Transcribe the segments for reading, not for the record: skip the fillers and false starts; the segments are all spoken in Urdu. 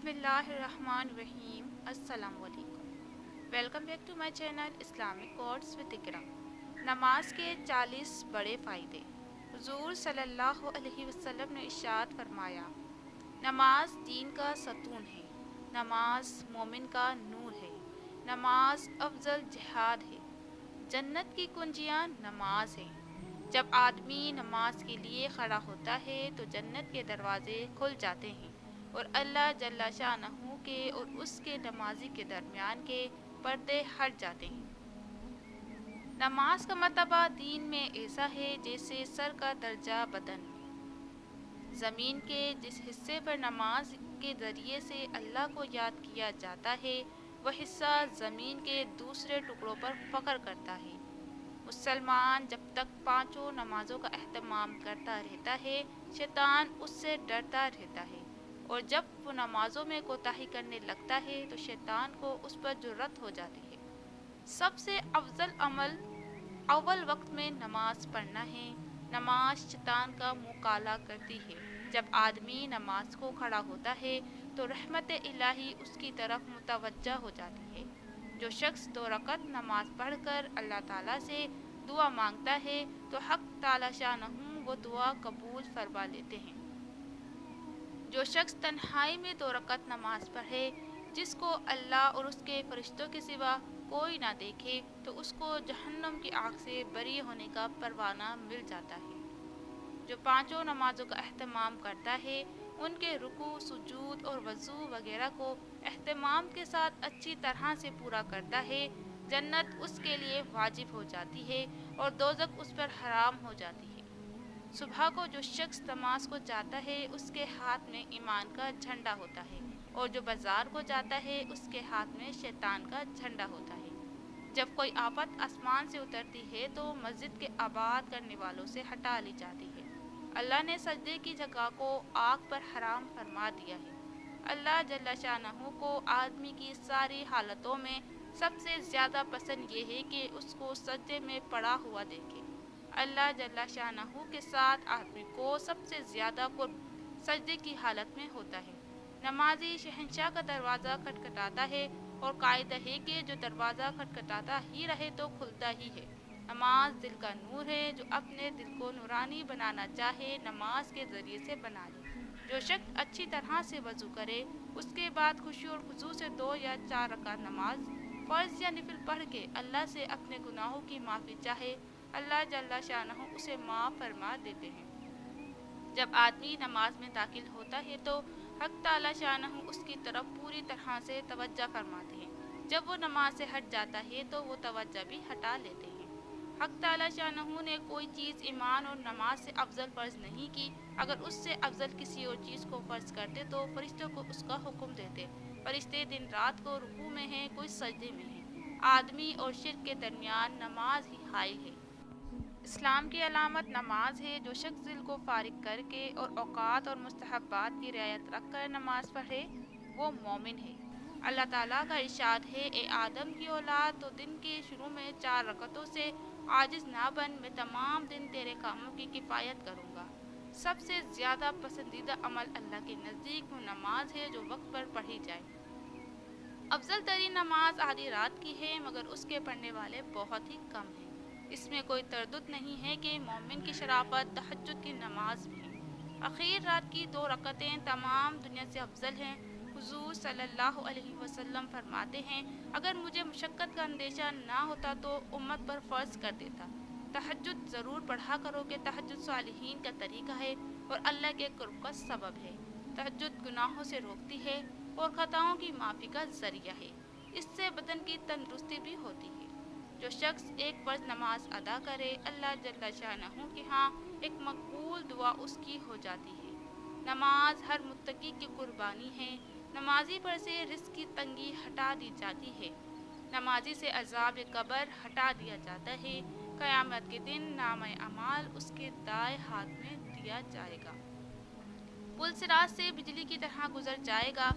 بسم اللہ الرحمن الرحیم۔ السلام علیکم۔ Welcome back to my channel Islamic quotes with Iqra. نماز کے 40 بڑے فائدے۔ حضور صلی اللہ علیہ وسلم نے ارشاد فرمایا، نماز دین کا ستون ہے، نماز مومن کا نور ہے، نماز افضل جہاد ہے، جنت کی کنجیاں نماز ہے۔ جب آدمی نماز کے لیے کھڑا ہوتا ہے تو جنت کے دروازے کھل جاتے ہیں اور اللہ جل شانہ کے اور اس کے نمازی کے درمیان کے پردے ہٹ جاتے ہیں۔ نماز کا مرتبہ دین میں ایسا ہے جیسے سر کا درجہ بدن میں۔ زمین کے جس حصے پر نماز کے ذریعے سے اللہ کو یاد کیا جاتا ہے وہ حصہ زمین کے دوسرے ٹکڑوں پر فخر کرتا ہے۔ مسلمان جب تک پانچوں نمازوں کا اہتمام کرتا رہتا ہے شیطان اس سے ڈرتا رہتا ہے، اور جب وہ نمازوں میں کوتاہی کرنے لگتا ہے تو شیطان کو اس پر جرأت ہو جاتی ہے۔ سب سے افضل عمل اول وقت میں نماز پڑھنا ہے۔ نماز شیطان کا منہ کالا کرتی ہے۔ جب آدمی نماز کو کھڑا ہوتا ہے تو رحمت الہی اس کی طرف متوجہ ہو جاتی ہے۔ جو شخص 2 رکعت نماز پڑھ کر اللہ تعالیٰ سے دعا مانگتا ہے تو حق تعالی شانہ وہ دعا قبول فرما لیتے ہیں۔ جو شخص تنہائی میں 2 رکعت نماز پڑھے، جس کو اللہ اور اس کے فرشتوں کے سوا کوئی نہ دیکھے، تو اس کو جہنم کی آگ سے بری ہونے کا پروانہ مل جاتا ہے۔ جو پانچوں نمازوں کا اہتمام کرتا ہے، ان کے رکوع، سجود اور وضو وغیرہ کو اہتمام کے ساتھ اچھی طرح سے پورا کرتا ہے، جنت اس کے لیے واجب ہو جاتی ہے اور دوزخ اس پر حرام ہو جاتی ہے۔ صبح کو جو شخص نماز کو جاتا ہے اس کے ہاتھ میں ایمان کا جھنڈا ہوتا ہے، اور جو بازار کو جاتا ہے اس کے ہاتھ میں شیطان کا جھنڈا ہوتا ہے۔ جب کوئی آفت آسمان سے اترتی ہے تو مسجد کے آباد کرنے والوں سے ہٹا لی جاتی ہے۔ اللہ نے سجدے کی جگہ کو آگ پر حرام فرما دیا ہے۔ اللہ جل شانہ کو آدمی کی ساری حالتوں میں سب سے زیادہ پسند یہ ہے کہ اس کو سجدے میں پڑا ہوا دیکھے۔ اللہ جل شانہ کے ساتھ آدمی کو سب سے زیادہ قرب سجدے کی حالت میں ہوتا ہے۔ نمازی شہنشاہ کا دروازہ کھٹکھٹاتا ہے اور قاعدہ ہے کہ جو دروازہ کھٹکھٹاتا ہی رہے تو کھلتا ہی ہے۔ نماز دل کا نور ہے، جو اپنے دل کو نورانی بنانا چاہے نماز کے ذریعے سے بنا لے۔ جو شخص اچھی طرح سے وضو کرے، اس کے بعد خشوع اور خضوع سے 2 یا 4 رکعت نماز فرض یا نفل پڑھ کے اللہ سے اپنے گناہوں کی معافی چاہے، اللہ جل شانہ اسے معاف فرما دیتے ہیں۔ جب آدمی نماز میں داخل ہوتا ہے تو حق تعالی شانہ اس کی طرف پوری طرح سے توجہ فرماتے ہیں۔ جب وہ نماز سے ہٹ جاتا ہے تو وہ توجہ بھی ہٹا لیتے ہیں۔ حق تعالی شانہ نے کوئی چیز ایمان اور نماز سے افضل فرض نہیں کی۔ اگر اس سے افضل کسی اور چیز کو فرض کرتے تو فرشتوں کو اس کا حکم دیتے۔ فرشتے دن رات کو رکوع میں ہیں، کوئی سجدے میں ہیں۔ آدمی اور شرک کے درمیان نماز ہی حائل ہے۔ اسلام کی علامت نماز ہے۔ جو شخص دل کو فارغ کر کے اور اوقات اور مستحبات کی رعایت رکھ کر نماز پڑھے وہ مومن ہے۔ اللہ تعالیٰ کا ارشاد ہے، اے آدم کی اولاد، تو دن کے شروع میں 4 رکعتوں سے عاجز نہ بن، میں تمام دن تیرے کاموں کی کفایت کروں گا۔ سب سے زیادہ پسندیدہ عمل اللہ کے نزدیک وہ نماز ہے جو وقت پر پڑھی جائے۔ افضل ترین نماز آدھی رات کی ہے، مگر اس کے پڑھنے والے بہت ہی کم ہیں۔ اس میں کوئی تردد نہیں ہے کہ مومن کی شرافت تہجد کی نماز میں ہے۔ آخر رات کی 2 رکعتیں تمام دنیا سے افضل ہیں۔ حضور صلی اللہ علیہ وسلم فرماتے ہیں، اگر مجھے مشقت کا اندیشہ نہ ہوتا تو امت پر فرض کر دیتا۔ تہجد ضرور پڑھا کرو کہ تہجد صالحین کا طریقہ ہے اور اللہ کے قرب کا سبب ہے۔ تہجد گناہوں سے روکتی ہے اور خطاؤں کی معافی کا ذریعہ ہے۔ اس سے بدن کی تندرستی بھی ہوتی ہے۔ جو شخص ایک فرض نماز ادا کرے، اللہ جل شانہ کے ہاں ایک مقبول دعا اس کی ہو جاتی ہے۔ نماز ہر متقی کی قربانی ہے۔ نمازی پر سے رزق کی تنگی ہٹا دی جاتی ہے۔ نمازی سے عذاب قبر ہٹا دیا جاتا ہے۔ قیامت کے دن نامہ اعمال اس کے دائیں ہاتھ میں دیا جائے گا۔ پل صراط سے بجلی کی طرح گزر جائے گا،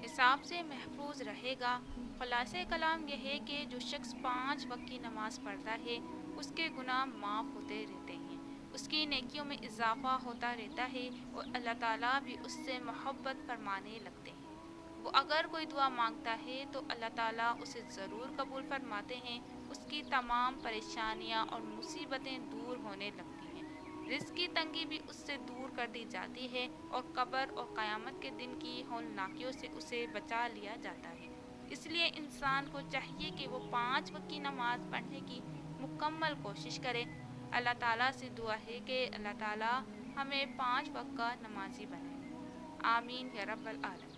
حساب سے محفوظ رہے گا۔ خلاصہ کلام یہ ہے کہ جو شخص 5 وقت کی نماز پڑھتا ہے اس کے گناہ معاف ہوتے رہتے ہیں، اس کی نیکیوں میں اضافہ ہوتا رہتا ہے اور اللہ تعالیٰ بھی اس سے محبت فرمانے لگتے ہیں۔ وہ اگر کوئی دعا مانگتا ہے تو اللہ تعالیٰ اسے ضرور قبول فرماتے ہیں، اس کی تمام پریشانیاں اور مصیبتیں دور ہونے لگتی ہیں، رزق کی تنگی بھی اس سے دور کر دی جاتی ہے اور قبر اور قیامت کے دن کی ہولناکیوں سے اسے بچا لیا جاتا ہے۔ اس لیے انسان کو چاہیے کہ وہ 5 وقت کی نماز پڑھنے کی مکمل کوشش کرے۔ اللہ تعالیٰ سے دعا ہے کہ اللہ تعالیٰ ہمیں 5 وقت کا نمازی بنائے۔ آمین یا رب العالمین۔